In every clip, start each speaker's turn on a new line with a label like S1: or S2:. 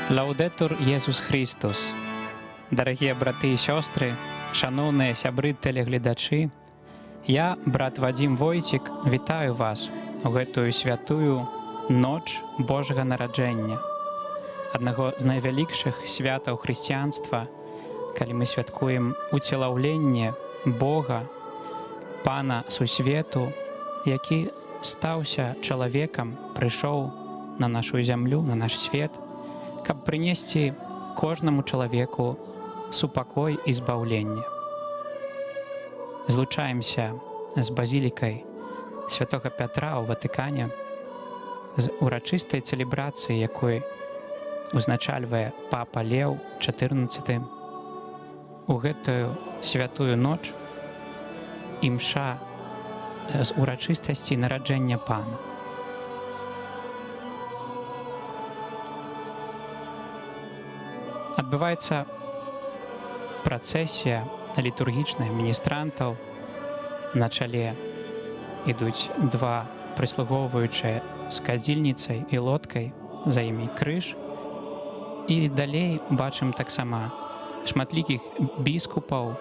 S1: Лаўдэтур Єсус Христос. Дарагія браты і сёстры, шаноўныя сябры тэлегледачы, я, брат Вадзім Войцік, вітаю вас у гэтую святую ноч Божага нараджэння, аднаго з найвялікшых святаў хрысціянства, калі мы святкуем уцелаўленне Бога, Пана сусвету, які стаўся чалавекам, прыйшоў на нашу зямлю, на наш свет, каб прынесці кожнаму чалавеку супакой і збаўленне. Злучаемся з базілікай святога Пятра ў Ватыкане, з урачыстай цэлебрацыяй, якой узначальвае папа Леў XIV. У гэтую святую ноч імша з урачыстасці нараджэння Пана. Адбываецца працэсія літургічная міністрантаў. На чале ідуць два прыслугоўваючыя з кадзільніцай і лодкай, за імі крыж. І далей бачым таксама шматлікіх біскупаў,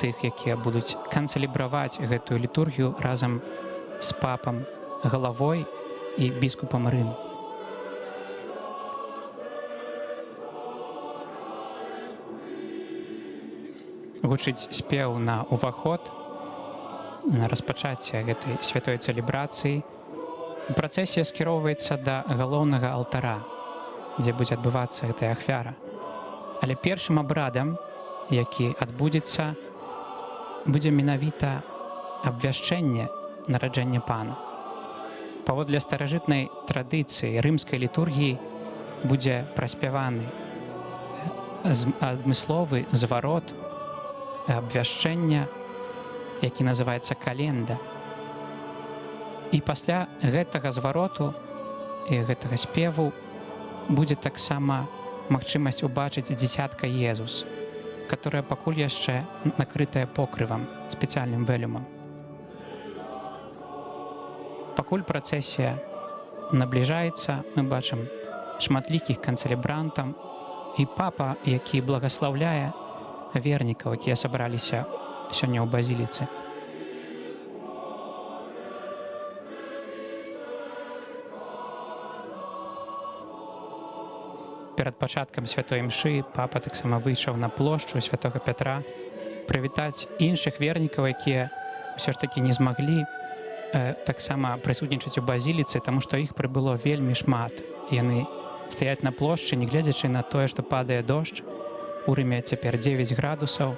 S1: тых, якія будуць канцэлебраваць гэтую літургію разам з папам, галавой і біскупам Рыму. Гучыць спеў на ўваход, на распачацце гэтай святой цэлебрацыі. Працэсія скіроўваецца да галоўнага алтара, дзе будзе адбывацца гэтая ахвяра. Але першым абрадам, які адбудзецца, будзе менавіта абвяшчэнне нараджэння Пана. Паводле старажытнай традыцыі рымскай літургіі будзе праспяваны адмысловы зварот абвяшчэння, які называецца календа. І пасля гэтага звароту і гэтага спеву будзе таксама магчымасць убачыць дзіцятка Езус, которая пакуль яшчэ накрытая покрывам, спецыяльным велюмам. Пакуль працэсія набліжаецца, мы бачым шматлікіх канцэлебрантаў і папа, які благаслаўляе вернікаў, якія сабраліся сёння ў базіліцы. Перад пачаткам святой імшы папа таксама выйшаў на плошчу святога Пятра прывітаць іншых вернікаў, якія ўсё ж такі не змаглі таксама прысутнічаць у базіліцы, таму што іх прыбыло вельмі шмат. Яны стаяць на плошчы, не гледзячы на тое, што падае дождж. У Рыме цяпер 9 градусаў.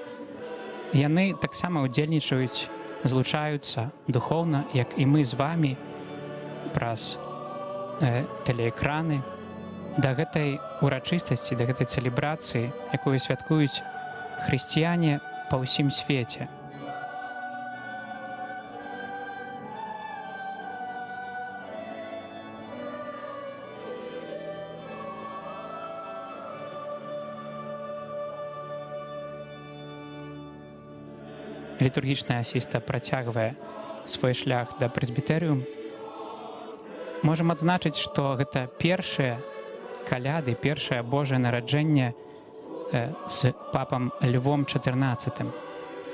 S1: Яны таксама ўдзельнічаюць, злучаюцца духоўна, як і мы з вамі, праз тэлеэкраны, да гэтай урачыстасці, да гэтай цэлебрацыі, якую святкуюць хрысціяне па ўсім свеце. Літургічная асіста працягвае свой шлях да прэзбітэрыум. Можам адзначыць, што гэта першыя каляды, першае Божае нараджэнне з папам Львом XIV,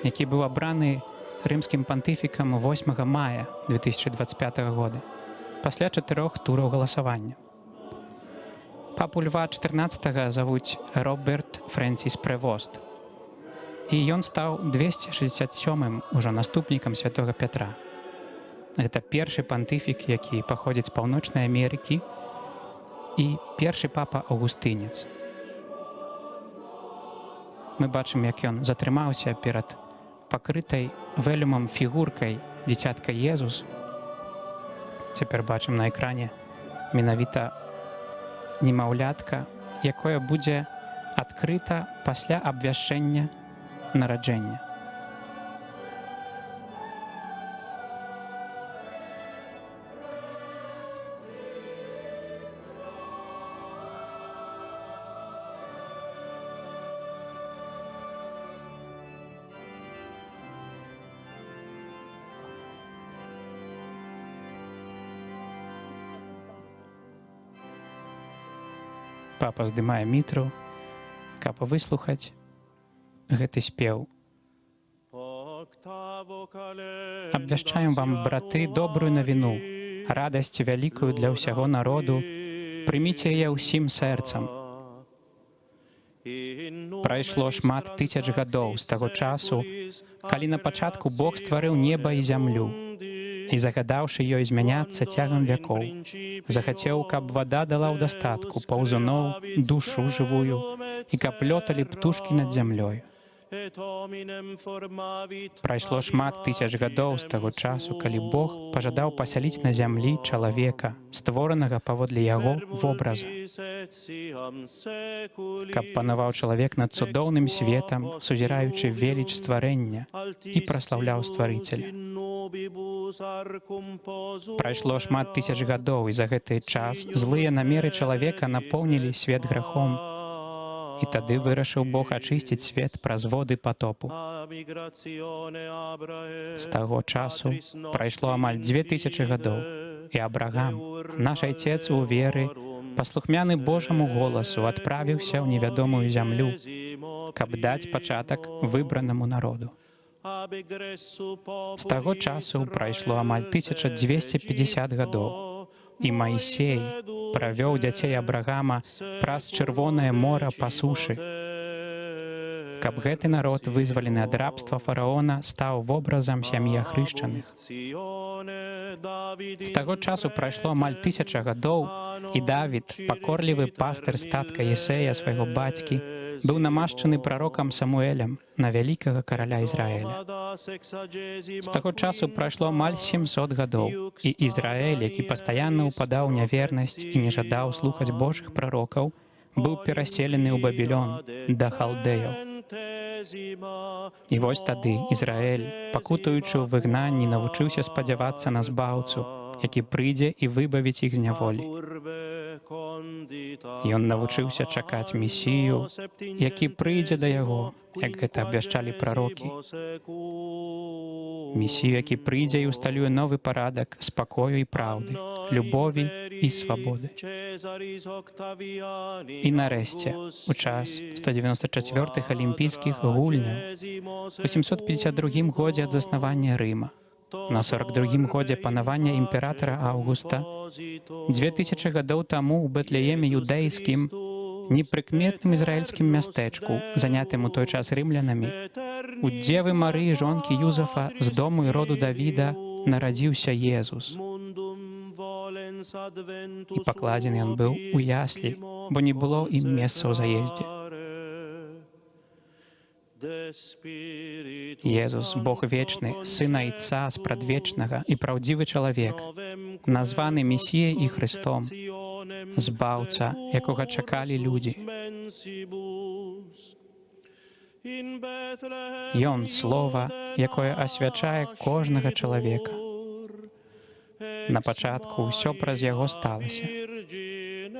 S1: які быў абраны рымскім пантыфікам 8 мая 2025 года, пасля 4 тураў галасавання. Папу Льва XIV завуць Роберт Фрэнсіс Прэвост, і ён стаў 267-м ужо наступнікам святога Пятра. Гэта першы пантыфік, які паходзіць з Паўночнай Амерыкі, і першы папа Аўгустынец. Мы бачым, як ён затрымаўся перад пакрытай велюмам фігуркай дзіцятка Езус. Цяпер бачым на экране менавіта немаўлятка, якое будзе адкрыта пасля абвяшчэння нараджэння. Папа здымае мітру, каб выслухаць гэты спеў. Абвяшчаем вам, браты, добрую навіну, радасць вялікую для ўсяго народу, прыміце яе ўсім сэрцам. Прайшло шмат тысяч гадоў з таго часу, калі на пачатку Бог стварыў неба і зямлю, і загадаўшы ёй змяняцца цягам вякоў, захацеў, каб вада дала ў дастатку паўзуноў, душу жывую, і каб лёталі птушкі над зямлёй. Прайшло шмат тысяч гадоў з таго часу, калі Бог пажадаў пасяліць на зямлі чалавека, створанага паводле яго вобраза. Каб панаваў чалавек над цудоўным светам, сузіраючы веліч стварэння, і праслаўляў стварыцеля. Прайшло шмат тысяч гадоў, і за гэты час злыя намеры чалавека напоўнілі свет грахом. І тады вырашыў Бог ачысціць свет праз воды патопу. З таго часу прайшло амаль 2000 гадоў, і Абрагам, наш айцец у веры, паслухмяны Божаму голасу, адправіўся ў невядомую зямлю, каб даць пачатак выбранаму народу. З таго часу прайшло амаль 1250 гадоў, і Маісей правёў дзяцей Абрагама праз Чырвонае мора па сушы, каб гэты народ, вызвалены ад рабства фараона, стаў вобразам сям'і ахрышчаных. З таго часу прайшло амаль 1000 гадоў, і Давід, пакорлівы пастыр статка Єсея, свайго бацькі, быў намашчаны прарокам Самуэлем на вялікага караля Ізраіля. З таго часу прайшло амаль 700 гадоў, і Ізраіль, які пастаянна ўпадаў у нявернасць і не жадаў слухаць Божых прарокаў, быў пераселены ў Бабілон, да халдэяў. І вось тады Ізраіль, пакутуючы ў выгнанні, навучыўся спадзявацца на збаўцу, які прыйдзе і выбавіць іх з няволі. Ён навучыўся чакаць Месію, які прыйдзе да яго, як гэта абвяшчалі прарокі. Месію, які прыйдзе і ўсталюе новы парадак спакою і праўды, любові і свабоды. І нарэшце, у час 194-х алімпійскіх гульняў, у 752 годзе ад заснавання Рыма, на 42-м годзе панавання імператара Аўгуста, 2000 гадоў таму ў Бэтлееме юдэйскім, непрыкметным ізраільскім мястэчку, занятым у той час рымлянамі, у Дзевы Марыі, жонкі Юзафа, з дому і роду Давіда, нарадзіўся Езус. І пакладзены ён быў у яслі, бо не было ім месца ў заездзе. Езус, Бог вечны, Сын Айца спрадвечнага і праўдзівы чалавек, названы Месіяй і Хрыстом, збаўца, якога чакалі людзі. Ён — Слова, якое асвячае кожнага чалавека. На пачатку ўсё праз яго сталася.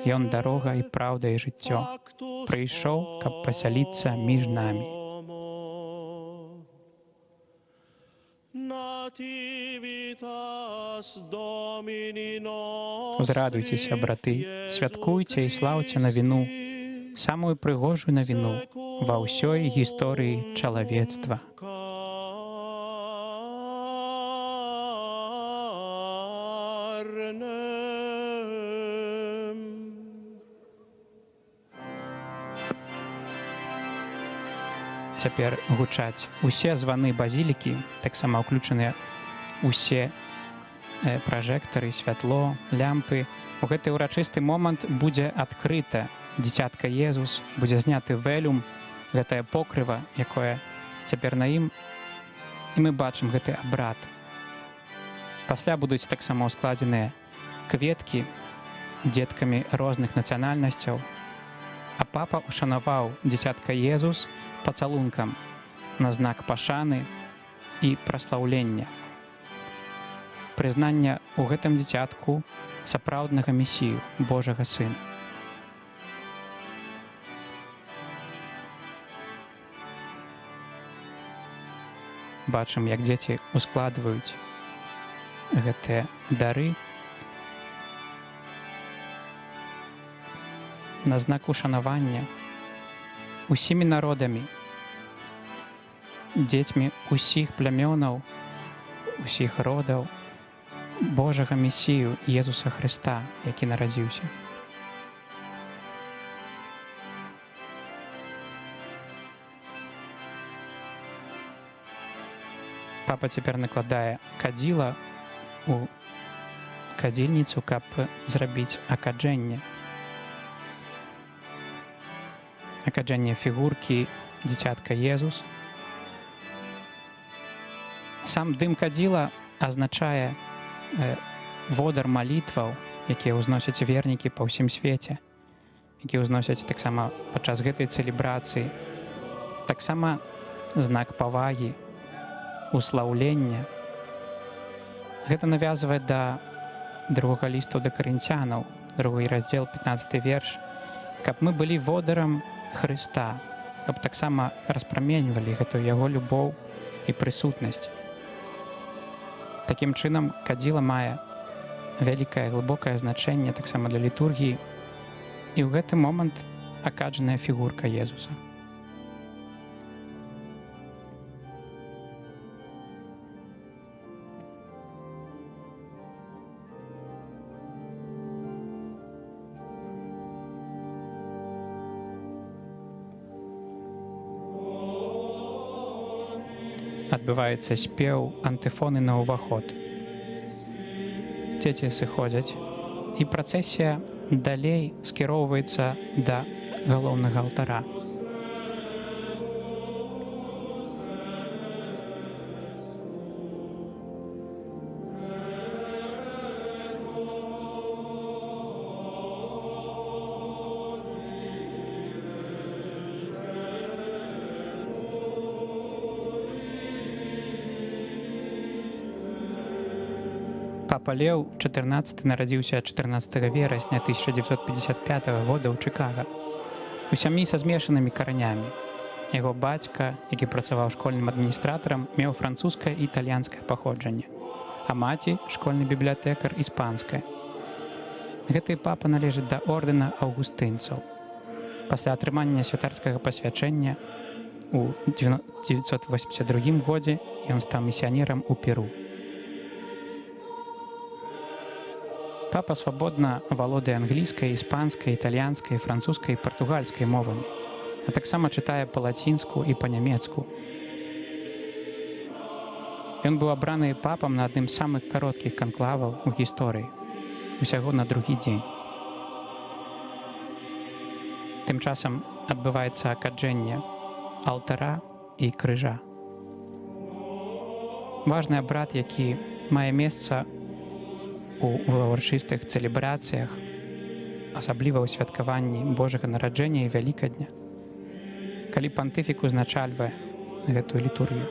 S1: Ён — дарога і праўда і жыццё. Прыйшоў, каб пасяліцца між намі. Узрадуйцеся, браты, святкуйце і слаўце навіну, самую прыгожую навіну ва ўсёй гісторыі чалавецтва. Цяпер гучаць усе званы базілікі, таксама ўключаныя усе пражэктары, святло, лямпы. У гэты ўрачысты момант будзе адкрыта дзіцятка Езус, будзе зняты велюм, гэтае покрыва, якое цяпер на ім, і мы бачым гэты абрад. Пасля будуць таксама ўскладзеныя кветкі дзеткамі розных нацыянальнасцяў, а папа ушанаваў дзіцятка Езус пацалункам на знак пашаны і праслаўлення. Прызнання ў гэтым дзіцятку сапраўднага Месію, Божага Сына. Бачым, як дзеці ускладваюць гэтыя дары. на знак ушанавання усімі народамі, дзецьмі усіх плямёнаў, усіх родаў Божага Месію Езуса Хрыста, які нарадзіўся. Папа цяпер накладае кадзіла у кадзільніцу, каб зрабіць акаджэнне. Акаджэнне фігуркі дзіцятка Езус. Сам дым кадзіла азначае водар малітваў, якія ўзносяць вернікі па ўсім свеце, якія ўзносяць таксама падчас гэтай цэлебрацыі. Таксама знак павагі, услаўлення. Гэта навязвае да другога лісту да карынцянаў, 2 раздзел, 15 верш, каб мы былі водарам Хрыста, каб таксама распраменьвалі гэтую яго любоў і прысутнасць. Такім чынам, кадзіла мае вялікае глыбокае значэнне таксама для літургіі, і ў гэты момант акаджаная фігурка Езуса. Адбываецца спеў антыфоны на ўваход. Дзеці сыходзяць, і працэсія далей скіроўваецца да галоўнага алтара. Папа Леў XIV нарадзіўся 14 верасня 1955 года ў Чыкага у сям'і са змешанымі каранямі. Яго бацька, які працаваў школьным адміністратарам, меў французскае і італьянскае паходжанне, а маці — школьны бібліятэкар іспанская. Гэты папа належыць да ордэна аўгустынцаў. Пасля атрымання святарскага пасвячэння у 1982 годзе ён стаў місіянерам у Перу. Папа свабодна валодае англійскай, іспанскай, італьянскай, французскай і партугальскай мовамі, а таксама чытае па-лацінску і па-нямецку. Ён быў абраны папам на адным з самых кароткіх канклаваў у гісторыі, усяго на другі дзень. Тым часам адбываецца акаджэнне алтара і крыжа. Важны абрад, які мае месца у ўрачыстых цэлебрацыях, асабліва ў святкаванні Божага нараджэння і Вялікадня, калі пантыфік узначальвае гэтую літургію.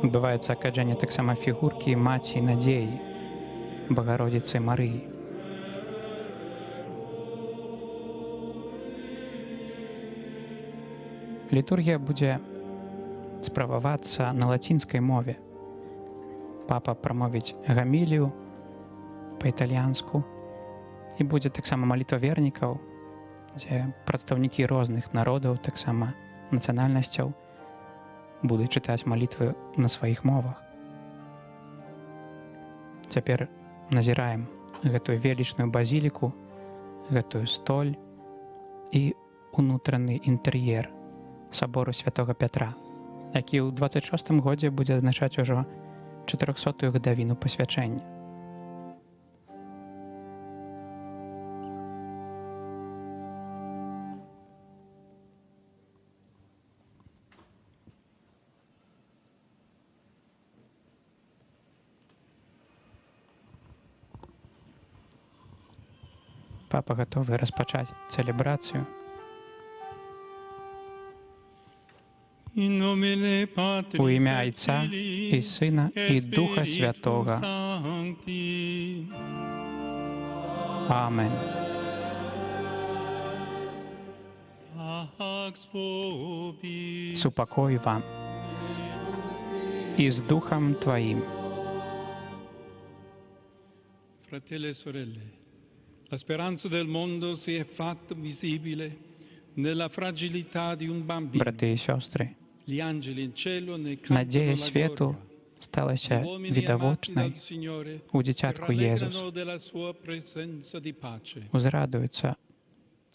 S1: Адбываецца акаджэнне таксама фігуркі маці Надзеі, Багародзіцы Марыі. Літургія будзе справавацца на лацінскай мове. Папа прамовіць гамілію па-італьянску, і будзе таксама малітва вернікаў, дзе прадстаўнікі розных народаў, таксама нацыянальнасцяў, будуць чытаць малітвы на сваіх мовах. Цяпер назіраем гэтую велічную базіліку, гэтую столь і унутраны інтэр'ер сабору святога Пятра, які ў 26 годзе будзе азначаць ужо 400-ю гадавіну пасвячэння. Папа гатовы распачаць цэлебрацыю. У імя Айца і Сына і Духа Святога. Амен. Супакой вам. и с Духом Твоим.
S2: Fratelli e sorelle, la speranza del mondo si è fatta visibile nella fragilità di un bambino.
S1: Брати і сестри,
S2: Gli angeli in cielo ne cantano
S1: надія
S2: la
S1: світу
S2: gloria. Gli
S1: сталася
S2: uomini amati dal
S1: відавочною
S2: Signore
S1: у
S2: si
S1: дитятку Єсус.
S2: rallegrano della sua presenza di pace.
S1: Узрадуються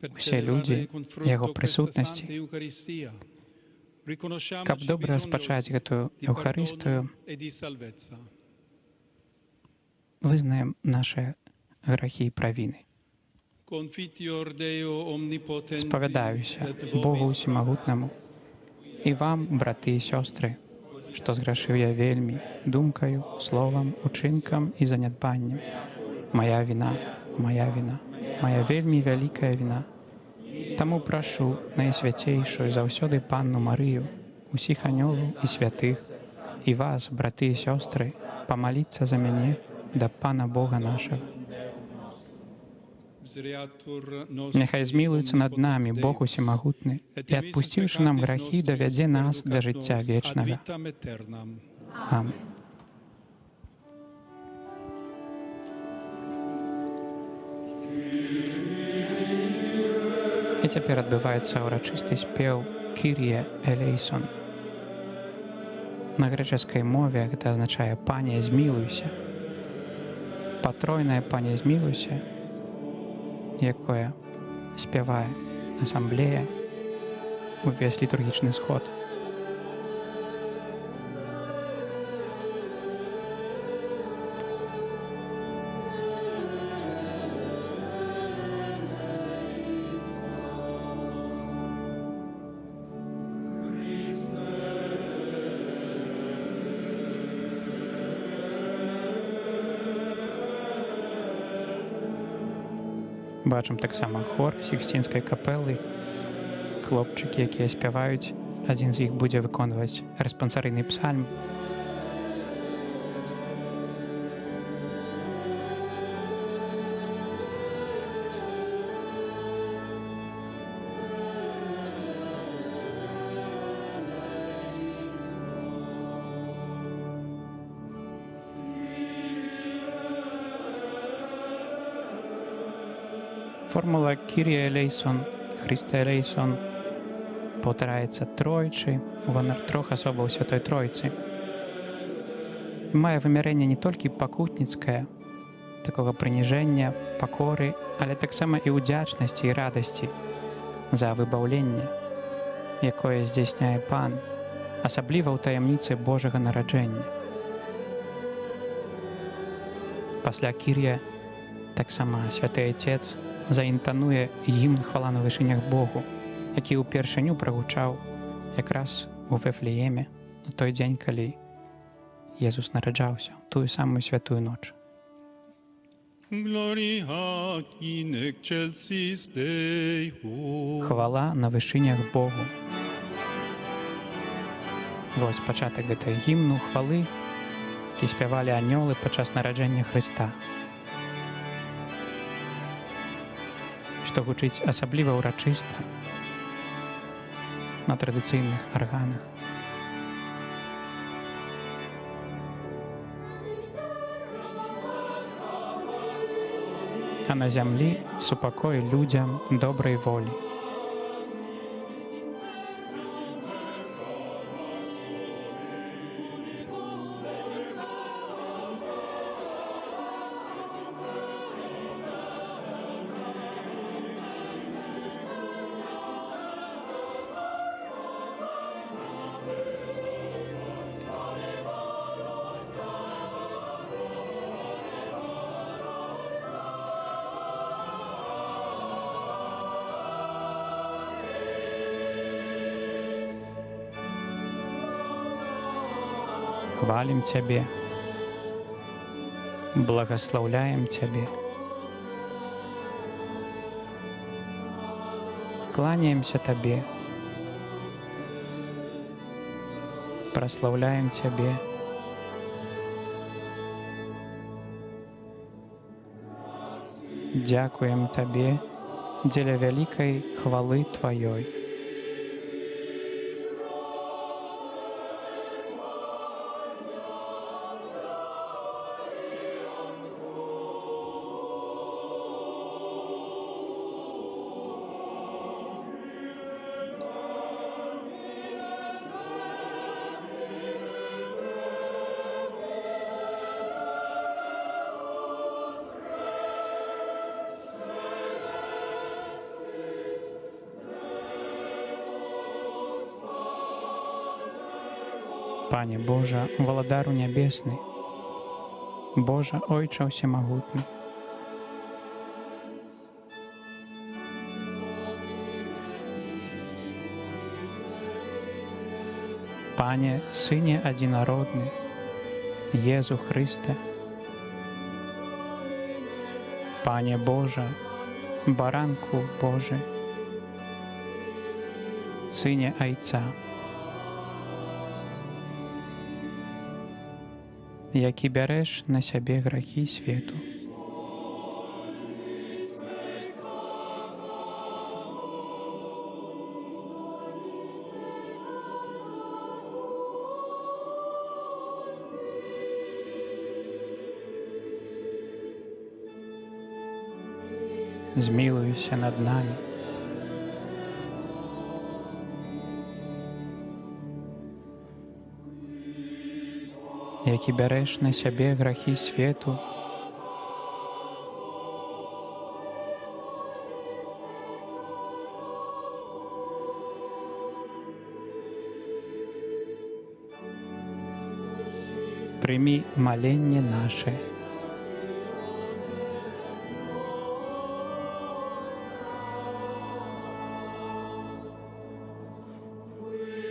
S2: Per
S1: усі
S2: celebrare
S1: люди
S2: con
S1: Його
S2: frutto questa Santa
S1: присутності.
S2: Eucaristia, riconosciamoci
S1: Каб добре розпочати
S2: bisognosi
S1: цю
S2: di
S1: Євхаристію,
S2: perdono e di salvezza.
S1: визнаємо наші гріхи і провини.
S2: Confiteor Deo omnipotenti
S1: Сповідаюся
S2: et
S1: Богу
S2: vobis
S1: усімогутному і вам, брати і сестри, що згрішив я вельми думкою, словом, учинком і занядбанням. Моя вина, моя вельми велика вина. Тому прошу найсвятейшу і завсёды Панну Марію, усіх анёлаў і святых, і вас, брати і сестри, помоліться за мене до Пана Бога нашого. Нехай змілується над нами Бог усімогутний і, відпустивши нам гріхи, доведе нас до життя вічного. Амінь. І тепер відбувається урочистий спів «Кір'є елейсон». На греческой мове это означает «Пане, змилуйся». Потройное «Пане, змилуйся», якое спевае асамблея увесь літургічны сход. Бачым таксама хор Сіксцінскай капелы, хлопчыкі, якія спяваюць. Адзін з іх будзе выконваць рэспансарыйны псальм. Формула «Кір'є елейсон», «Христе елейсон» повторяється тройчі у гонор трьох особаў Святой Троицы. І мае вымярэнне не толькі пакутніцкае, такога прыніжэння, пакоры, але таксама і ўдзячнасці і радасці за выбаўленне, якое здзяйсняе Пан, асабліва ў таямніцы Божага нараджэння. Пасля кір'я таксама Святы Отец заінтануе гімн хвала на вышынях Богу, які ўпершыню прагучаў якраз у Вифлееме у той дзень, калі Jesús нараджаўся, тую самую святую ноч. Хвала на вышынях Богу. Вось пачатак гэтай гімну хвалы, які спявалі анёлы падчас нараджэння Хрыста. Што гучыць асабліва ўрачыста на традыцыйных арганах. А на зямлі супакой людзям добрай волі. Хвалим Цябе, благословляем Цябе, кланяемся Табе, прославляем Цябе, дзякуем Табе дзеля вялікай хвалы Тваёй. Пане Божа, валадару нябесны, Божа, Ойча ўсемагутны, Пане, Сыне адзінародны, Езу Хрысте, Пане Божа, Баранку Божы, Сыне Айца, які бярэш на сябе грахі свету. Змілуйся над намі. Які бярэш на сябе грахі свету, прымі маленне наше.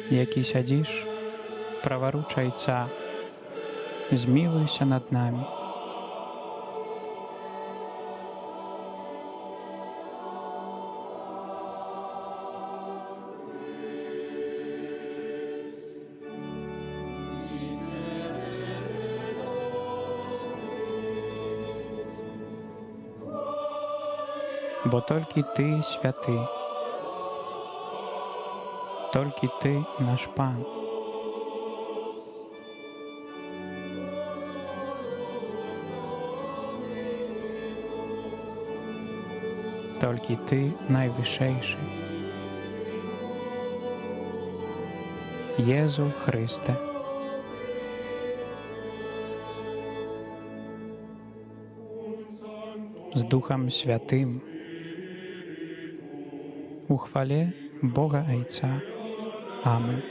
S1: Які сядзіш, праваруч Айца, змілуйся над намі. Бо толькі Ты святы, толькі Ты наш Пан. Толькі Ты найвышэйшы. Езу Хрысте. З Духом Святым. У хвале Бога Айца. Амен.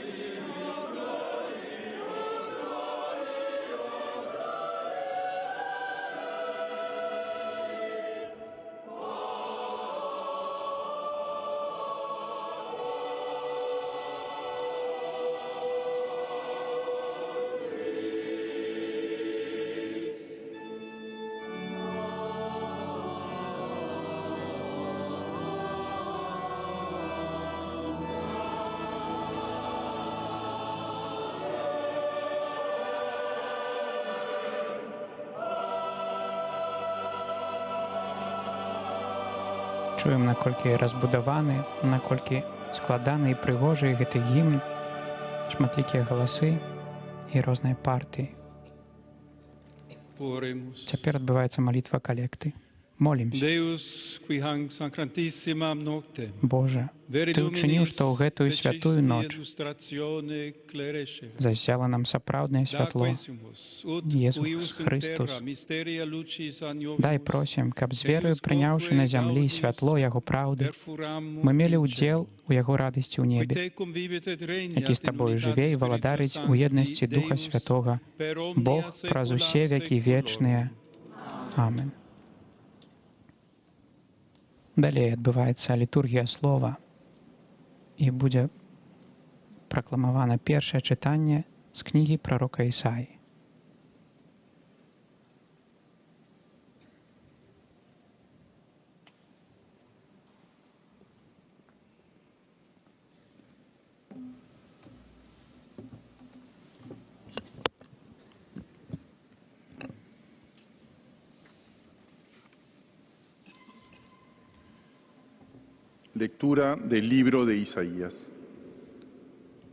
S1: Чуем, наколькі разбудаваны, наколькі складаны і прыгожы гэты гімн, шматлікія галасы і розныя партыі.
S2: Oremus.
S1: Цяпер адбываецца малітва калекты. Молімся.
S2: Deus, qui hanc sacrantissimam noctem,
S1: Божа, Ты ўчыніў, што ў гэтую святую ноч засяла нам сапраўднае святло, Jesús Христос. Дай просім, каб з верою прыняўшы на зямлі святло Яго праўды, мы мелі ўдзел у Яго радасці ў небе, які з Табою жыве і валадарыць у еднасці Духа Святога, Бог праз усе векі вечныя. Амен. Далей адбываецца літургія слова і будзе пракламавана першае чытанне з кнігі прарока Ісаі.
S3: Lectura del libro de Isaías.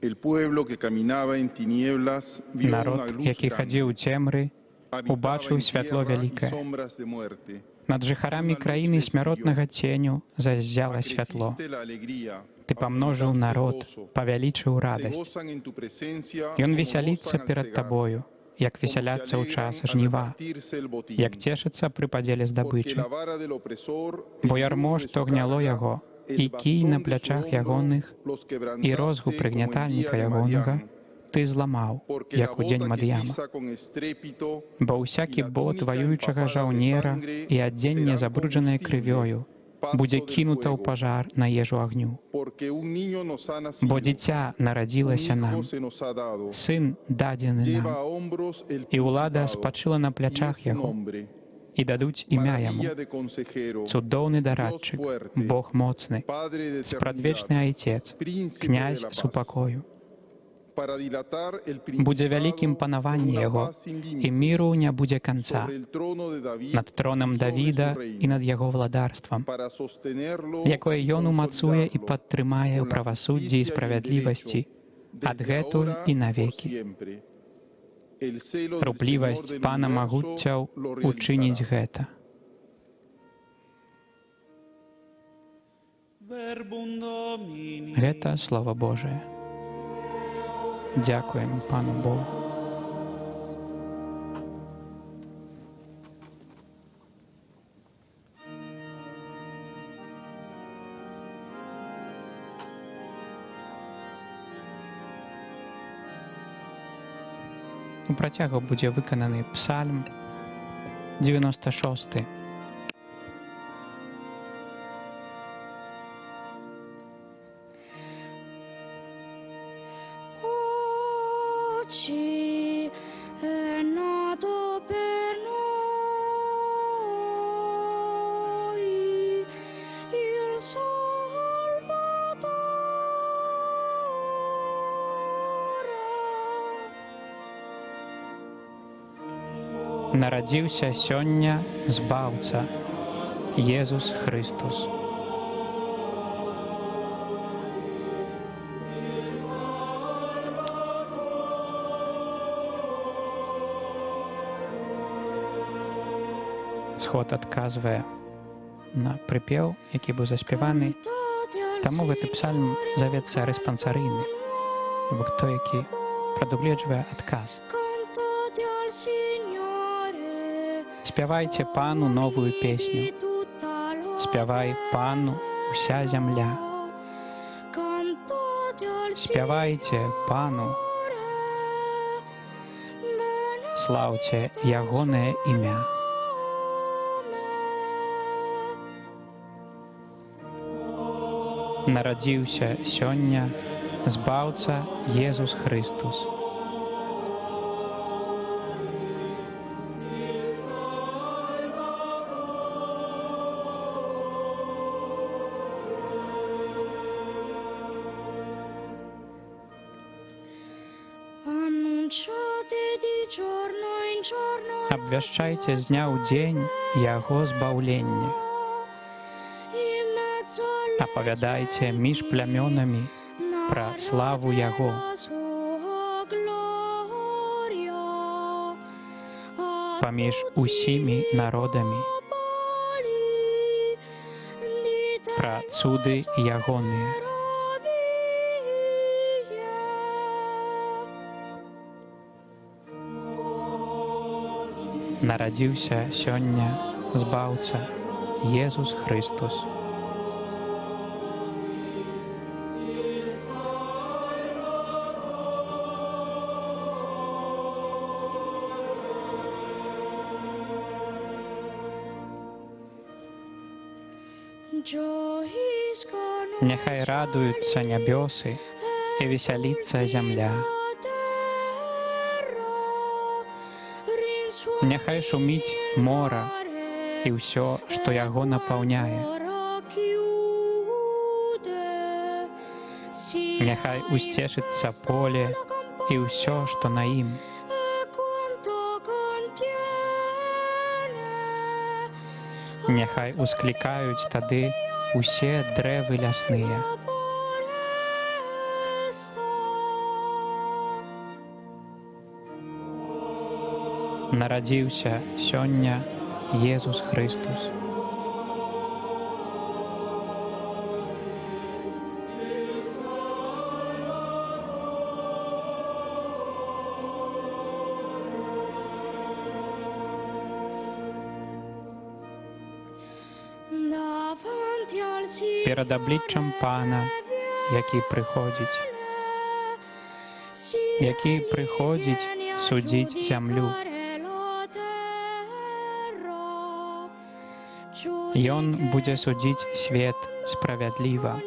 S3: El pueblo que caminaba en tinieblas vio una
S1: Народ,
S3: luz
S1: які хадзіў у цемры, убачыў святло вялікае. Над жыхарамі краіны смяротнага ценю заззяла святло. Ты памножыў народ, павялічыў радасць. Ён весяліцца перад Табою, як весяляцца ў час жніва, як цешыцца пры падзеле здабычы. Бо ярмо, што гняло яго, і кій на плячах ягоных, і розгу прыгнятальніка ягонага ты зламаў,
S3: porque la
S1: як у дзень
S3: bota que
S1: Мад'яма.
S3: pisa con estrépito
S1: Бо ўсякі бот ваюючага жаўнера і адзенне, забруджанае крывёю, будзе кінута ў пажар на ежу агню.
S3: porque un niño nos ha
S1: Бо
S3: nacido,
S1: дзіця
S3: un
S1: нарадзілася нам,
S3: hijo se nos ha dado,
S1: сын дадзены
S3: lleva
S1: нам,
S3: a hombros el
S1: і ўлада
S3: principado,
S1: спачыла на
S3: y
S1: плячах
S3: es su
S1: яго,
S3: nombre,
S1: і дадуць імя яму.
S3: maravilla de consejero,
S1: Цудоўны дарадчык, Бог моцны,
S3: Padre de
S1: спрадвечны
S3: eternidad,
S1: Айцец,
S3: príncipe
S1: князь
S3: de la paz.
S1: супакою.
S3: Para dilatar el
S1: Будзе
S3: principado
S1: вялікім
S3: con
S1: панаванне
S3: una
S1: яго,
S3: paz sin
S1: і
S3: límites
S1: міру не будзе канца
S3: sobre el trono de David
S1: над тронам
S3: y sobre
S1: Давіда
S3: su
S1: і
S3: reino,
S1: над яго владарствам,
S3: para sostenerlo
S1: якое
S3: y
S1: ён умацуе і
S3: consolidarlo
S1: падтрымае ў
S3: con la
S1: правасуддзі і
S3: justicia y el
S1: справядлівасці
S3: derecho,
S1: адгэтуль
S3: desde ahora
S1: і
S3: y por
S1: навекі.
S3: siempre. El celo del
S1: Руплівасць
S3: Señor del
S1: Пана
S3: universo
S1: Магуццяў
S3: lo
S1: учыніць
S3: realizará.
S1: гэта.
S2: Verbum Domini.
S1: Гэта Слова Божае. Дзякуем Пану Богу. У працягу будзе выкананы псальм 96.
S4: Oggi è nato per noi il Salvatore.
S1: Нарадзіўся сёння збаўца, Езус Хрыстус. Сход адказвае на прыпеў, які быў заспяваны. Таму гэты псальм завецца рэспансарыйны, то бок той, які прадугледжвае адказ.
S4: Cantate al Signore.
S1: Спявайце Пану новую песню.
S4: Tutta l'ora.
S1: Спявай Пану уся зямля.
S4: Cantate al
S1: Спявайце Пану,
S4: Signore.
S1: слаўце ягонае імя. Нарадзіўся сёння збаўца Езус Хрыстус.
S4: Annunciate di giorno in giorno
S1: Абвяшчайце з дня ў дзень яго збаўленне.
S4: in mezzo alle
S1: Апавядайце між плямёнамі пра славу яго.
S4: la sua gloria. A
S1: Паміж усімі народамі
S4: popoli dite
S1: пра цуды ягоныя.
S4: meraviglie.
S1: Нарадзіўся сёння збаўца Езус Хрыстус.
S4: Gioiscono
S1: Няхай радуюцца нябёсы і весяліцца зямля. Няхай шуміць мора і ўсё, што яго напаўняе. Няхай усцешыцца поле і ўсё, што на ім. Няхай усклікаюць тады усе дрэвы лясныя. Нарадзіўся сёння Езус Хрыстус. Перад абліччам Пана, які прыходзіць. які прыходзіць судзіць зямлю. Ён будзе судзіць свет справядліва,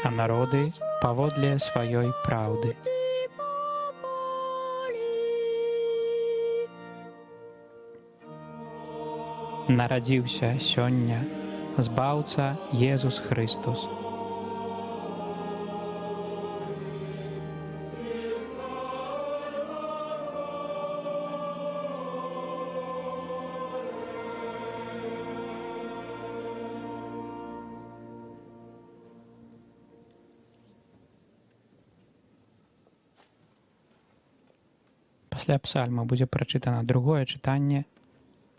S1: а народы паводле сваёй праўды. Нарадзіўся сёння Збаўца Езус Хрыстус. Пасля псальма будзе прачытана другое чытанне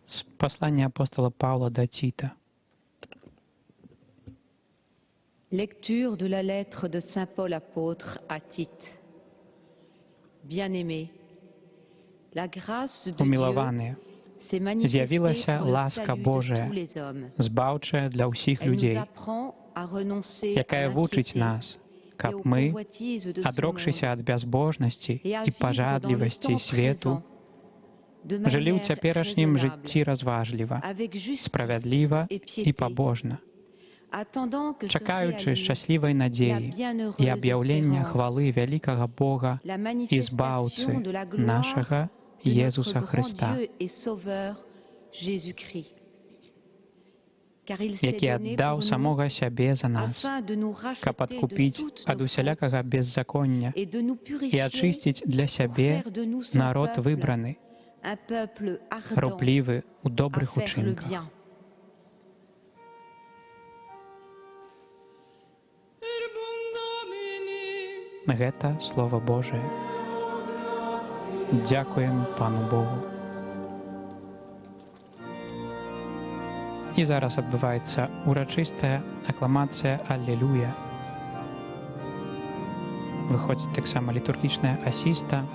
S1: з паслання апостола Паўла да Тита.
S5: Lecture de la lettre de Saint Paul apôtre à Tite. Bien-aimés, la grâce de Dieu
S1: Умілаваныя,
S5: s'est manifestée
S1: з'явілася
S5: pour le
S1: ласка
S5: salut de
S1: Божая,
S5: tous les hommes.
S1: збаўчая для ўсіх
S5: Elle nous
S1: людзей,
S5: apprend à renoncer
S1: якая
S5: à
S1: вучыць
S5: l'impiété
S1: нас,
S5: et
S1: каб
S5: aux
S1: мы,
S5: convoitises de ce
S1: адрокшыся
S5: monde,
S1: ад бязбожнасці
S5: et à
S1: і
S5: vivre dans le
S1: пажадлівасці
S5: temps
S1: свету,
S5: présent de
S1: жылі ў
S5: manière
S1: цяперашнім
S5: raisonnable,
S1: жыцці разважліва,
S5: avec justice
S1: справядліва
S5: et
S1: і
S5: piété,
S1: пабожна,
S5: attendant que se
S1: чакаючы
S5: réalise
S1: шчаслівай
S5: la
S1: надзеі і
S5: bienheureuse
S1: аб'яўлення
S5: espérance,
S1: хвалы вялікага Бога
S5: la
S1: і збаўцы
S5: manifestation de la gloire
S1: нашага
S5: de notre
S1: Езуса
S5: grand
S1: Христа,
S5: Dieu et Sauveur Jésus-Christ. Car il s'est
S1: які
S5: donné
S1: аддаў
S5: pour nous
S1: самога сябе за нас,
S5: afin de nous
S1: каб
S5: racheter de
S1: адкупіць
S5: toutes
S1: ад
S5: nos
S1: усялякага
S5: fautes
S1: беззаконня
S5: et de nous
S1: і
S5: purifier
S1: ачысціць для
S5: pour
S1: сябе
S5: faire de nous son
S1: народ
S5: peuple,
S1: выбраны,
S5: un peuple ardent
S1: руплівы ў
S5: à
S1: добрых
S5: faire le
S1: учынках.
S5: bien.
S1: Гэта Слова Божае. Дзякуем Пану Богу. І зараз адбываецца урачыстая акламацыя «Аллилуйя». Выходзіць таксама літургічная асіста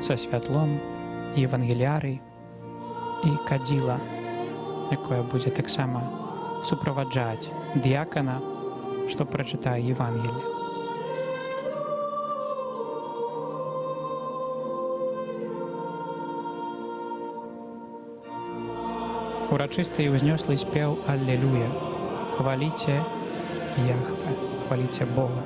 S1: са святлом, евангеліярый і кадзіла, якое будзе таксама суправаджаць дыякана, што прачытае Евангелие. Урачысты і ўзнёслы спеў «Аллилуйя». Хваліце Яхве, хваліце Бога.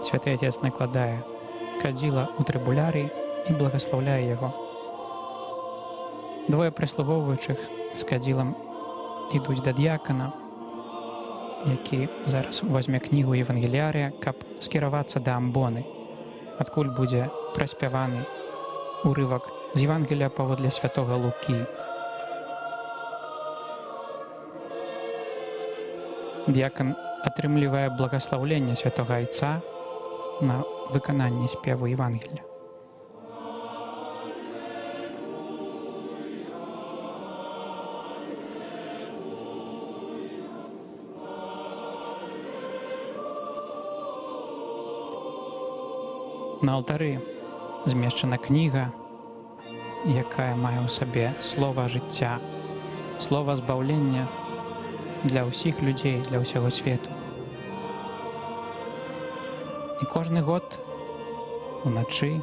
S1: Святы Отец накладае кадзіла ў трыбулярый і благаслаўляе яго. Двое прыслугоўваючых з кадзілам ідуць да д'якана, які зараз возьме кнігу Евангеліярыя, каб скіравацца да амбоны, адкуль будзе праспяваны урывак з Евангелія паводле святога Лукі. Д'якан атрымлівае благаслаўленне святога Айца на выкананне спеву Евангелія. На алтары змешчана кніга, якая мае ў сабе слова жыцця, слова збаўлення для ўсіх людзей, для ўсяго свету. І кожны год уначы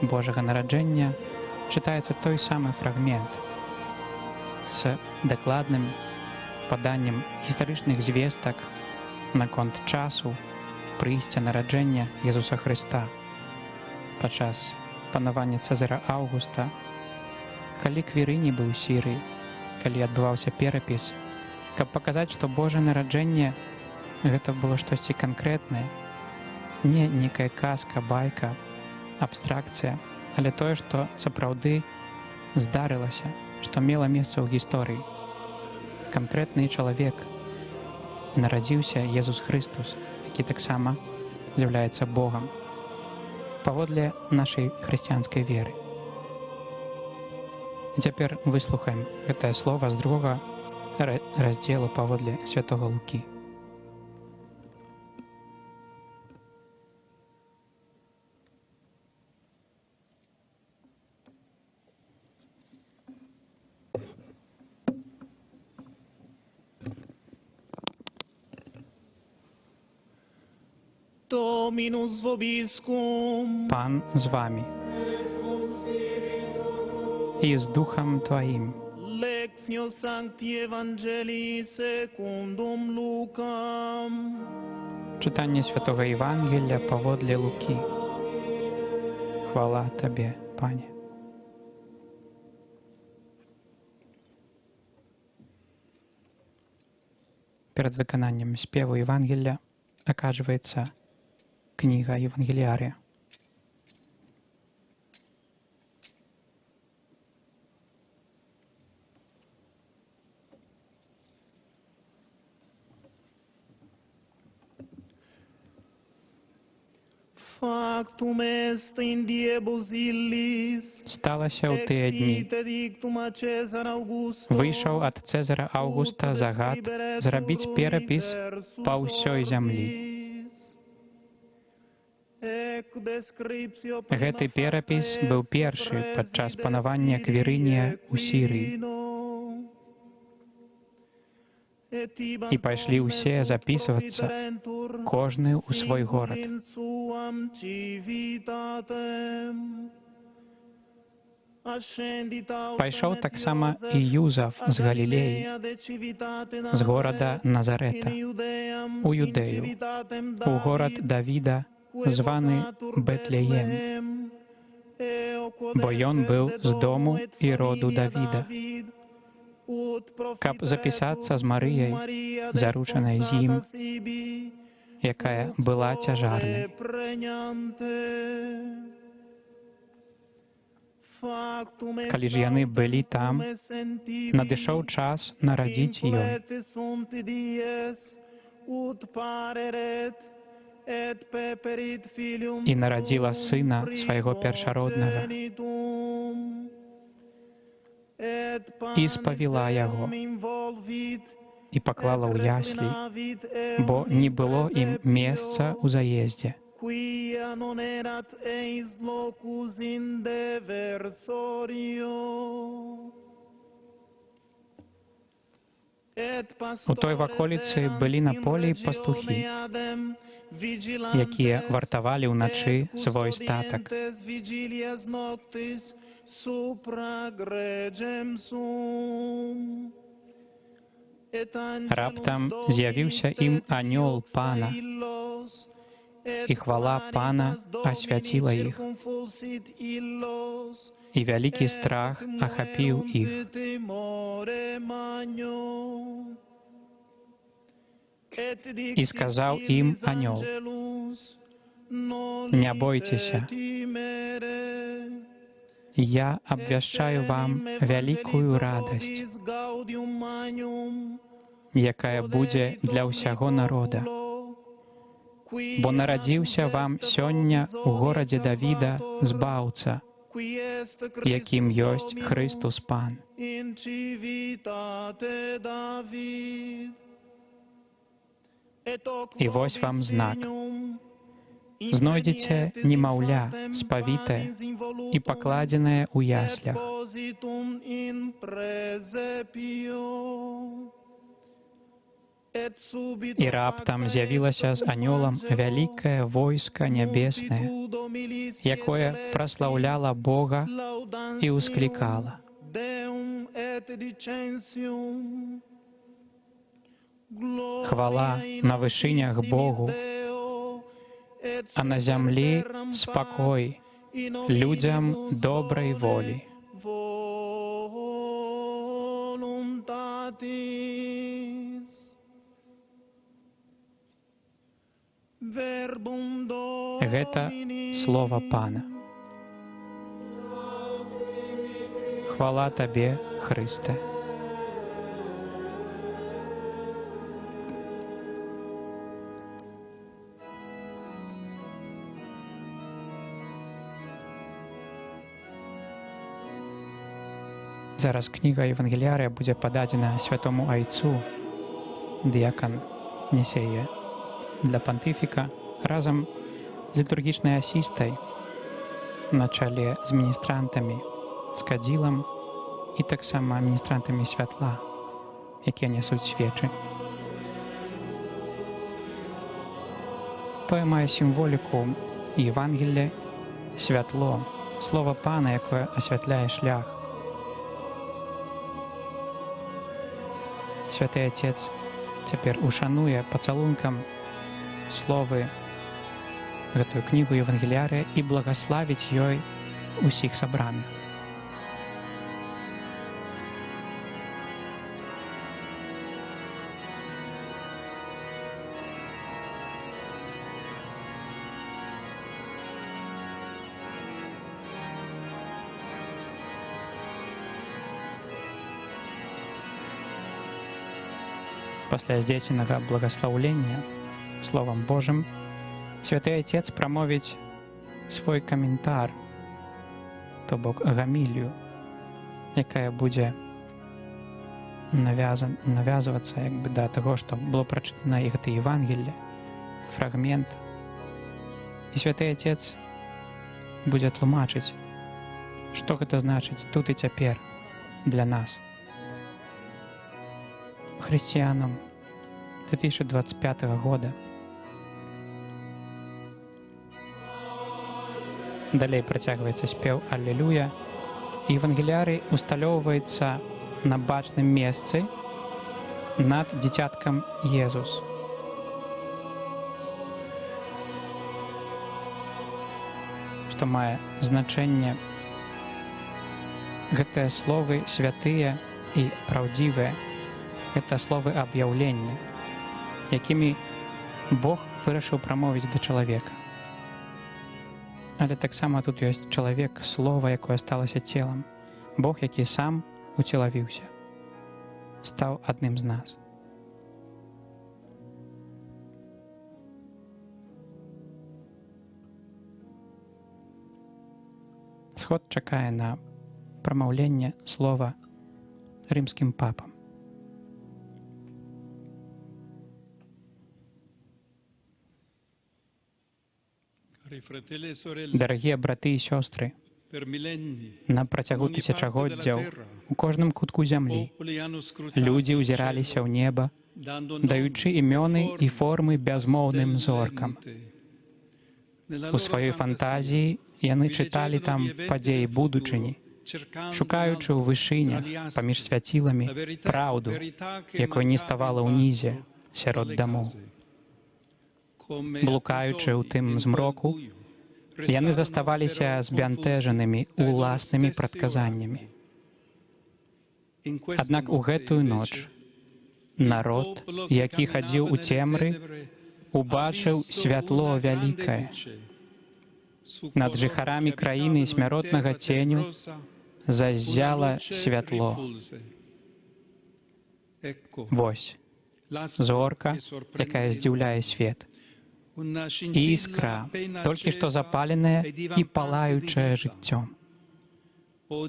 S1: Божага нараджэння чытаецца той самы фрагмент з дакладным паданнем гістарычных звестак наконт часу прыйсця нараджэння Езуса Хрыста падчас панавання Цэзара Аўгуста, калі Квірыні быў Сірый, калі адбываўся перапіс, каб паказаць, што Божае нараджэнне гэта было штосьці канкрэтнае, не некая казка, байка, абстракцыя, але тое, што сапраўды здарылася, што мела месца ў гісторыі. Канкрэтны чалавек, нарадзіўся Езус Хрыстус, які таксама з'яўляецца Богам. паводле нашай хрысціянскай веры. Цяпер выслухаем гэтае слова з 2 раздзелу паводле святого Лукі.
S6: Dominus vobiscum,
S1: Пан з вами і з Духом Твоїм.
S6: lectio Sancti Evangelii secundum Lucam.
S1: Читання Святого Євангелія паводле Луки. Хвала Тобі, Пане. Перед виконанням співу Євангелія оказується книга Євангеліарія.
S6: Factum est in diebus illis,
S1: Сталося у ті дні.
S6: exite dictum a Caesar Augustus,
S1: Вийшов ад Цезара Августа загад зрабіць перапіс па ўсёй зямлі. Гэты перапіс быў першы падчас панавання Квірынія ў Сірыі. І пайшлі ўсе запісвацца, кожны ў свой горад. Пайшоў таксама і Юзаф з Галілеі, з горада Назарэта, у Юдэю, у горад Давіда, званы Бетлеем, бо ён быў з дому і роду Давіда, каб запісацца з Марыяй, заручанай з ім, якая была цяжарнай. Калі ж яны былі там, надышоў час нарадзіць ёй. І нарадзіла сына свайго першароднага. І спавіла яго, і паклала ў яслі, бо не было ім месца ў заездзе.
S6: quia non erat eis locus in deversorio.
S1: У той ваколіцы былі на полі пастухі, якія вартавалі ўначы свой статак. Раптам з'явіўся ім анёл Пана, і хвала Пана асвяціла іх, і вялікі страх ахапіў іх. І сказаў ім анёл: «Не бойцеся, я абвяшчаю вам вялікую радасць, якая будзе для ўсяго народа. Бо нарадзіўся вам сёння ў горадзе Давіда збаўца, якім ёсць Хрыстус Пан. І вось вам знак. Знойдзеце немаўля, спавітае і пакладзенае ў яслях». І раптам з'явілася з анёлам вялікае войска нябеснае, якое праслаўляла Бога і ўсклікала: «Хвала на вышынях Богу, а на зямлі спакой людзям добрай волі». Гэта слова Пана. Хвала Табе, Хрысте. Зараз кніга Евангеліярыя будзе пададзена святому айцу. Дыякан нясе яе для пантыфіка разам з літургічнай асістай на чале з міністрантамі, з кадзілам і таксама міністрантамі святла, якія нясуць свечы. Тое мае сімволіку Євангелля, святло, слова Пана, якое асвятляе шлях. Святы Отец цяпер ушануе пацалункам словы гэтую кнігу Евангеліярыя і благаславіць ёй усіх сабраных. Пасля здзейсненага благаслаўлення Словам Божым Святы Отец прамовіць свой каментар, то бок гамілію, якая будзе навязвацца да таго, што было прачытана і гэта Евангелле, фрагмент. І Святы Отец будзе тлумачыць, што гэта значыць тут і цяпер для нас, хрысціянам 2025 года. Далей працягваецца спеў «Аллилуйя». Евангеліярый усталёўваецца на бачным месцы над дзіцяткам Езус. Што мае значэнне. Гэтыя словы святыя і праўдзівыя. Гэта словы аб'яўлення, якімі Бог вырашыў прамовіць да чалавека. Але таксама тут ёсць чалавек, слова, якое сталася целам. Бог, які сам уцелавіўся, стаў адным з нас. Сход чакае на прамаўленне слова рымскім папам. Дарагія браты і сёстры, на працягу тысячагоддзяў у кожным кутку зямлі людзі ўзіраліся ў неба, даючы імёны і формы бязмоўным зоркам. У сваёй фантазіі яны чыталі там падзеі будучыні, шукаючы ў вышынях паміж свяціламі праўду, якой не ставала ўнізе сярод дамоў. Блукаючы ў тым змроку, яны заставаліся збянтэжанымі уласнымі прадказаннямі. Аднак у гэтую ноч народ, які хадзіў у цемры, убачыў святло вялікае. Над жыхарамі краіны смяротнага ценю заззяла святло. Вось, зорка, якая здзіўляе свет. Іскра, толькі што запаленая і палаючая жыццём.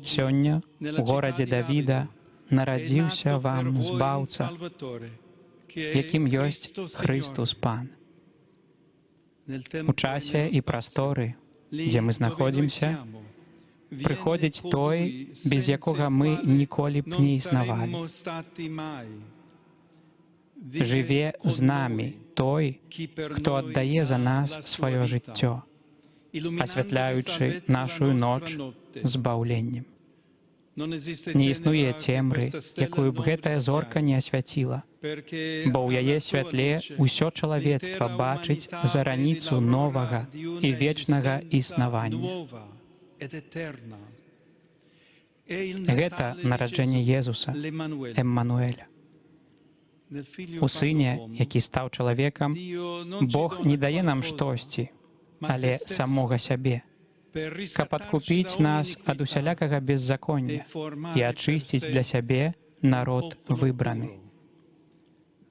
S1: Сёння у горадзе Давіда нарадзіўся вам збаўца, якім ёсць Хрыстус Пан. У часе і прасторы, дзе мы знаходзімся, прыходзіць той, без якога мы ніколі б не існавалі. Жыве з намі той, хто аддае за нас сваё жыццё, асвятляючы нашую ноч збаўленнем. Не існуе цемры, якую б гэтая зорка не асвяціла, бо ў яе святле ўсё чалавецтва бачыць зараніцу новага і вечнага існавання. Гэта нараджэнне Езуса, Эммануэля. У Сыне, які стаў чалавекам, Бог не дае нам штосьці, але самога сябе, каб адкупіць нас ад усялякага беззаконня і ачысціць для сябе народ выбраны.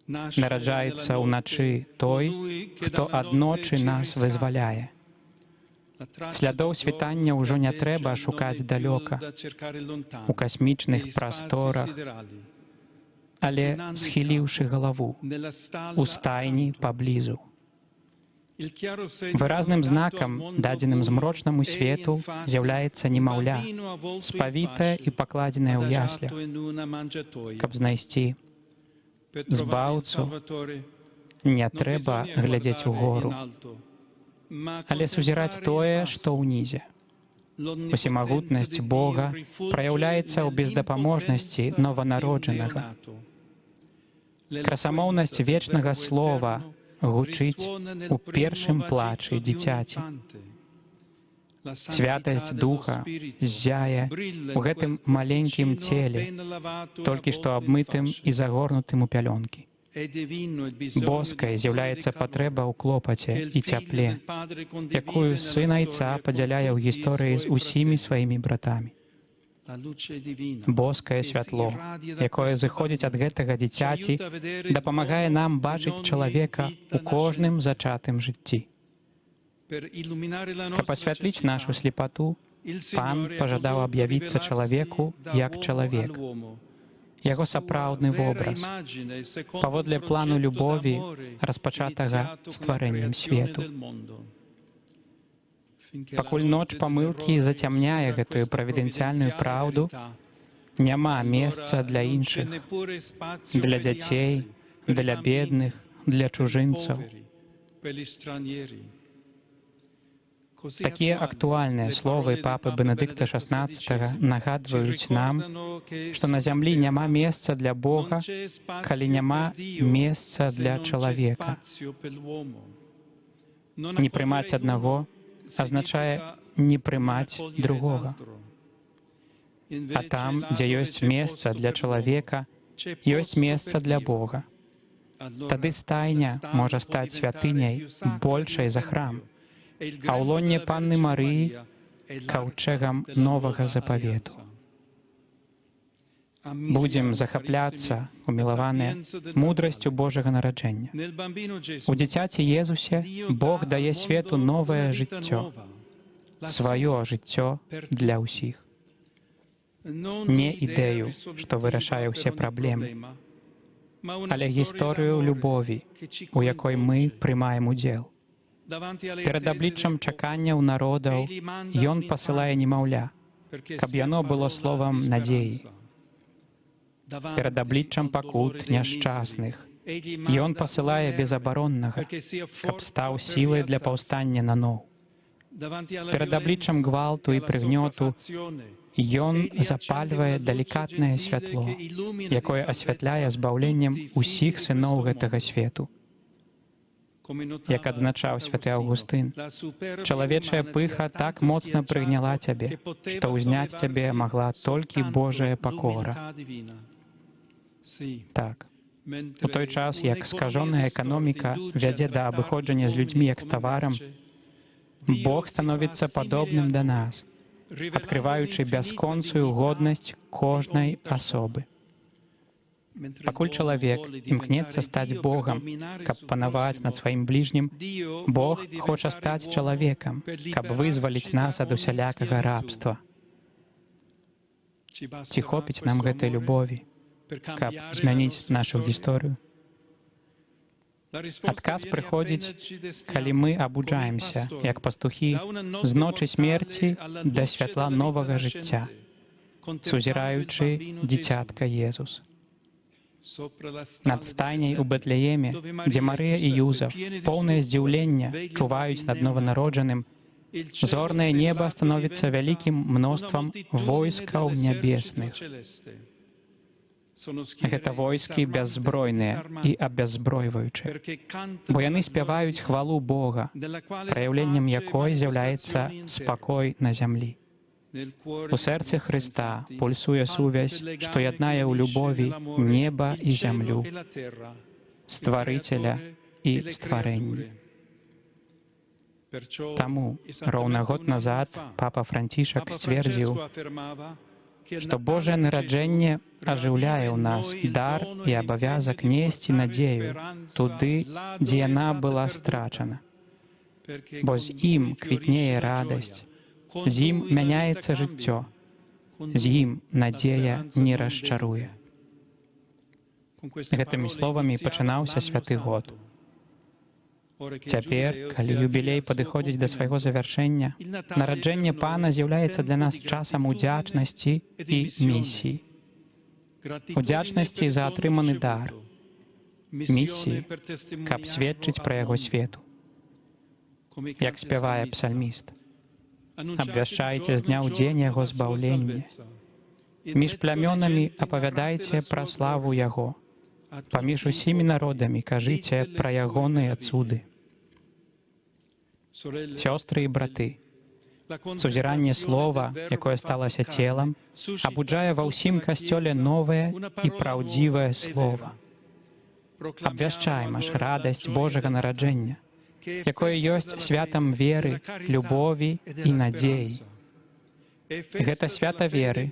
S1: Нараджаецца ўначы той, хто адночы нас вызваляе. Слядоў світання ўжо не трэба шукаць далёка, у касмічных прасторах, але схіліўшы галаву, у стайні паблізу. Выразным знакам, дадзеным змрочнаму свету, з'яўляецца немаўля, спавітае і пакладзенае ў яслях, каб знайсці збаўцу, не трэба глядзець угору, але сузіраць тое, што ўнізе. Усемагутнасць Бога праяўляецца ў бездапаможнасці нованароджанага. Красамоўнасць вечнага слова гучыць у першым плачы дзіцяці. Святасць Духа ззяе ў гэтым маленькім целе, толькі што абмытым і загорнутым у пялёнкі. Боскай з'яўляецца патрэба ў клопаце і цяпле, якую сын Айца падзяляе ў гісторыі з усімі сваімі братамі. Боскае святло, якое зыходзіць ад гэтага дзіцяці, дапамагае нам бачыць чалавека ў кожным зачатым жыцці. Каб асвятліць нашу слепату, Пан пажадаў аб'явіцца чалавеку як чалавек, яго сапраўдны вобраз, паводле плану любові, распачатага стварэннем свету. Пакуль ноч памылкі зацямняе гэтую правідэнцыяльную праўду, няма месца для іншых, для дзяцей, для бедных, для чужынцаў. Такія актуальныя словы папы Бенедыкта XVI нагадваюць нам, што на зямлі няма месца для Бога, калі няма месца для чалавека. Не прымаць аднаго азначае не прымаць другога. А там, дзе ёсць месца для чалавека, ёсць месца для Бога. Тады стайня можа стаць святыняй большай за храм, а ў лоне Панны Марыі каўчэгам новага запавету. Будзем захапляцца, умілаваныя, мудрасцю Божага нараджэння. У дзіцяці Езусе Бог дае свету новае жыццё, сваё жыццё для ўсіх. Не ідэю, што вырашае ўсе праблемы, але гісторыю любові, у якой мы прымаем удзел. Перад абліччам чаканняў народаў Ён пасылае немаўля, каб яно было словам надзеі. Перад абліччам пакут няшчасных Ён пасылае безабароннага, каб стаў сілай для паўстання наноў. Перад абліччам гвалту і прыгнёту Ён запальвае далікатнае святло, якое асвятляе збаўленнем усіх сыноў гэтага свету. Як адзначаў святы Аўгустын, чалавечая пыха так моцна прыгняла цябе, што ўзняць цябе магла толькі Божая пакора. Так, у той час, як скажоная эканоміка вядзе да абыходжання з людзьмі як з таварам, Бог становіцца падобным да нас, адкрываючы бясконцую годнасць кожнай асобы. Пакуль чалавек імкнецца стаць Богам, каб панаваць над сваім бліжнім, Бог хоча стаць чалавекам, каб вызваліць нас ад усялякага рабства. Ці хопіць нам гэтай любові, каб змяніць нашу гісторыю? Адказ прыходзіць, калі мы абуджаемся, як пастухі, з ночы смерці да святла новага жыцця, сузіраючы дзіцятка Езус. Над стайняй у Бэтлееме, дзе Марыя і Юзаф, поўнае здзіўлення, чуваюць над нованароджаным, зорнае неба становіцца вялікім мноствам войскаў нябесных. Гэта войскі бяззбройныя і абяззбройваючыя, бо яны спяваюць хвалу Бога, праяўленнем якой з'яўляецца спакой на зямлі. У сэрцы Хрыста пульсуе сувязь, што яднае ў любові неба і зямлю, стварыцеля і стварэнне. Таму роўна год назад папа Францішак сцвердзіў, што Божае нараджэнне ажыўляе ў нас дар і абавязак несці надзею туды, дзе яна была страчана. бо з ім квітнее радасць, з ім мяняецца жыццё, з ім надзея не расчаруе. Гэтымі словамі пачынаўся святы год. Цяпер, калі юбілей падыходзіць да свайго завяршэння, нараджэнне Пана з'яўляецца для нас часам удзячнасці і місіі. Удзячнасці за атрыманы дар, місіі, каб сведчыць пра яго свету. Як спявае псальміст: «Абвяшчайце з дня ў дзень яго збаўлення. Між плямёнамі апавядайце пра славу яго. Паміж усімі народамі кажыце пра ягоныя цуды». Сёстры і браты, сузіранне слова, якое сталася целам, абуджае ва ўсім касцёле новае і праўдзівае слова. Абвяшчайма ж радасць Божага нараджэння, якое ёсць святам веры, любові і надзеі. Гэта свята веры,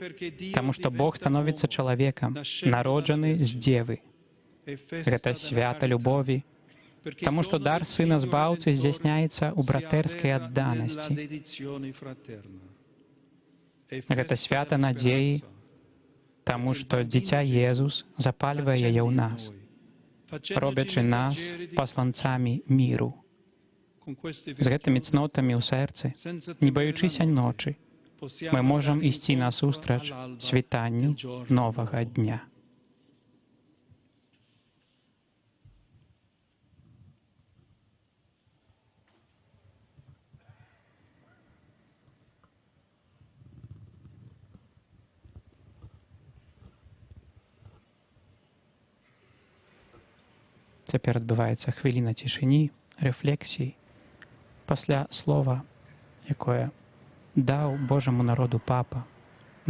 S1: таму што Бог становіцца чалавекам, народжаны з дзевы. Гэта свята любові, таму што дар Сына Збаўцы здзяйсняецца ў братэрскай адданасці. Гэта свята надзеі, таму што дзіця Езус запальвае яе ў нас, робячы нас пасланцамі міру. З гэтымі цнотамі ў сэрцы, не баючыся ночы, мы можам ісці насустрач світанню новага дня. Цяпер адбываецца хвіліна цішыні, рэфлексіі, пасля слова, якое даў Божаму народу папа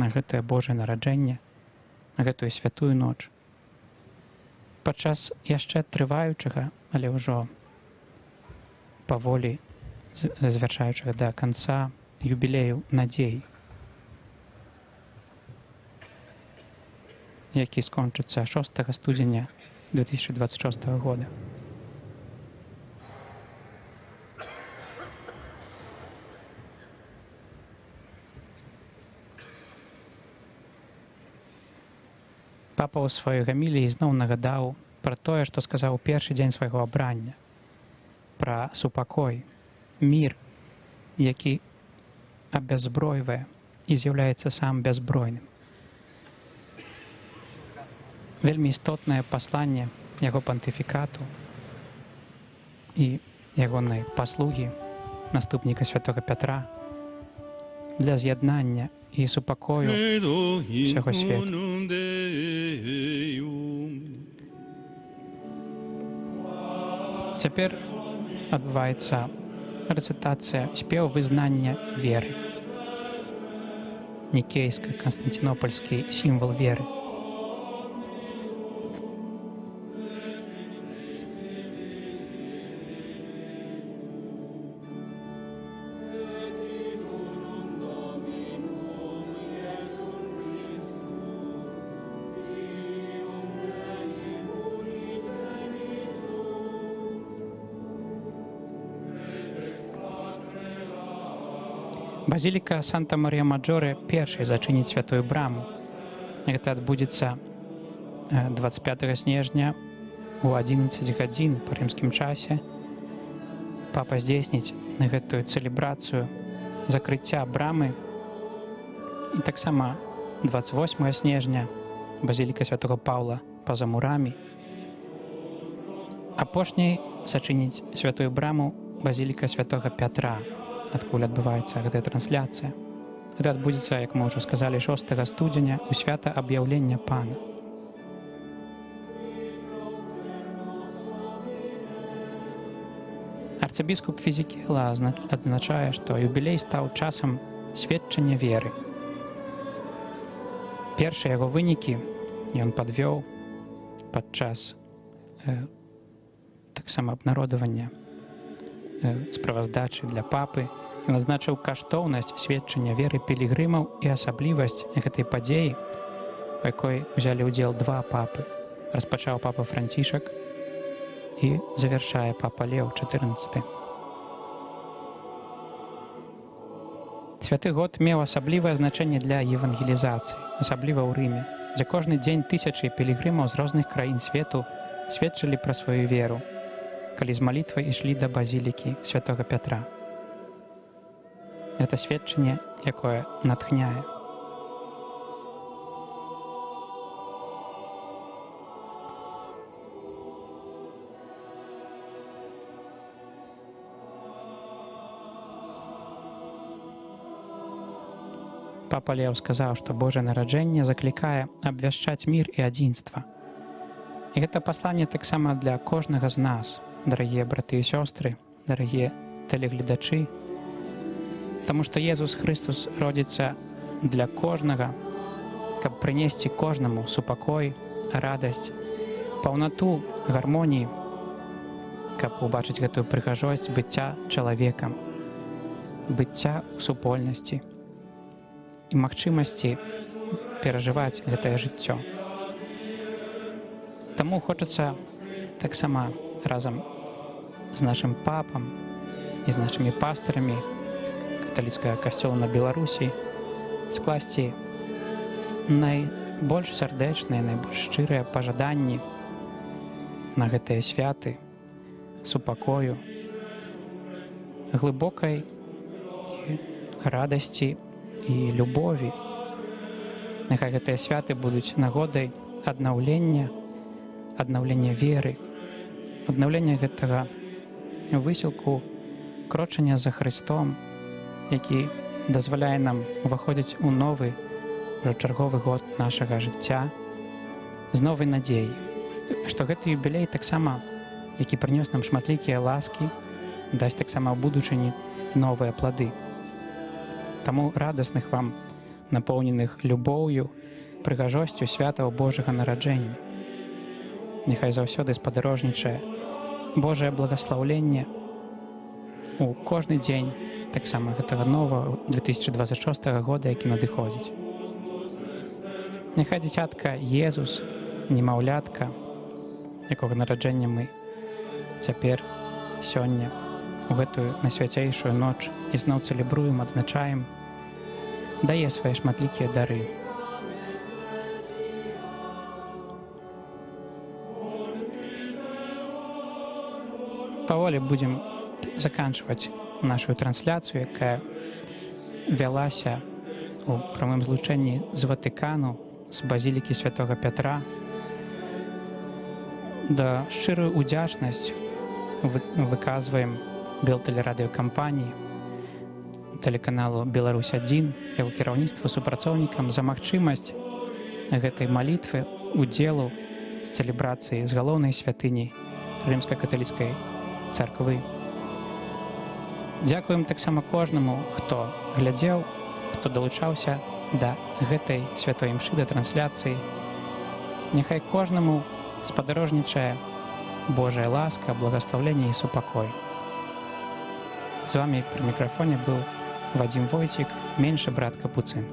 S1: на гэтае Божае нараджэнне, на гэтую святую ноч. Падчас яшчэ трываючага, але ўжо паволі завяршаючага да канца юбілею надзеі, які скончыцца 6 студзеня 2026 года. Папа ў сваёй гаміліі зноў нагадаў пра тое, што сказаў у першы дзень свайго абрання, пра супакой, мір, які абяззбройвае і з'яўляецца сам бяззбройным. Вельмі істотнае пасланне яго пантыфікату і ягонай паслугі наступніка святога Пятра для з'яднання і супакою ўсяго свету. Цяпер адбываецца рэцытацыя спеў вызнання веры. Нікейска-канстантинопольскі сімвал веры. Базіліка Санта-Марія-Маджоре першай зачыніць святую браму. Гэта адбудзецца 25 снежня у 11 гадзін па рымскім часе. Папа здзейсніць гэтую цэлебрацыю закрыцця брамы. І таксама 28 снежня базіліка святого Паўла па-за мурамі. Апошняй зачыніць святую браму базіліка святога Пятра, адкуль адбываецца гэтая трансляцыя. Гэта адбудзецца, як мы ўжо сказалі, 6 студзеня ў свята аб'яўлення Пана. Арцыбіскуп Фізікела адзначае, што юбілей стаў часам сведчання веры. Першыя яго вынікі ён падвёў падчас таксама абнародавання справаздачы для папы. Ён азначыў каштоўнасць сведчання веры пілігрымаў і асаблівасць гэтай падзеі, у якой узялі ўдзел 2 папы. Распачаў папа Францішак і завяршае папа Леў XIV. Святы год меў асаблівае значэнне для евангелізацыі, асабліва ў Рыме, дзе кожны дзень тысячы пілігрымаў з розных краін свету сведчылі пра сваю веру, калі з малітвай ішлі да базілікі святога Пятра. Гэта сведчанне, якое натхняе. Папа Леў сказаў, што Божае нараджэнне заклікае абвяшчаць мір і адзінства. І гэта пасланне таксама для кожнага з нас, дарагія браты і сёстры, дарагія тэлегледачы, таму што Езус Хрыстус родзіцца для кожнага, каб прынесці кожнаму супакой, радасць, паўнату гармоніі, каб убачыць гэтую прыгажосць быцця чалавекам, быцця ў супольнасці і магчымасці перажываць гэтае жыццё. Таму хочацца таксама разам з нашым папам і з нашымі пастарамі каталіцкага касцёла на Беларусі скласці найбольш сардэчныя, найбольш шчырыя пажаданні на гэтыя святы, супакою, глыбокай радасці і любові. Няхай гэтыя святы будуць нагодай аднаўлення веры, аднаўлення гэтага высілку крочання за Хрыстом, які дазваляе нам уваходзіць у новы, ўжо чарговы год нашага жыцця з новай надзеяй, што гэты юбілей таксама, які прынёс нам шматлікія ласкі, дасць таксама ў будучыні новыя плады. Таму радасных вам, напоўненых любоўю, прыгажосцю святаў Божага нараджэння. Няхай заўсёды спадарожнічае Божае благаслаўленне у кожны дзень таксама гэтага новага 2026 года, які надыходзіць. Няхай дзіцятка Езус, немаўлятка, якога нараджэння мы цяпер, сёння, у гэтую найсвяцейшую ноч ізноў цэлебруем, адзначаем, дае свае шматлікія дары. Паволі будзем заканчваць нашу трансляцыю, якая вялася у прамым злучэнні з Ватыкану, з базілікі святога Пятра. Да шчырую удзячнасць выказваем белтэлерадыёкампаніі, тэлеканалу «Беларусь-1», яго кіраўніцтва, супрацоўнікам за магчымасць гэтай малітвы, удзелу з цэлебрацыі з галоўнай святыні рымска-каталіцкай царквы. Дзякуем таксама кожнаму, хто глядзеў, хто далучаўся да гэтай святой імшы, да трансляцыі. Няхай кожнаму спадарожнічае Божая ласка, благаслаўленне і супакой. З вами при микрофоне был Вадим Войтик, меньше брат Капуцин.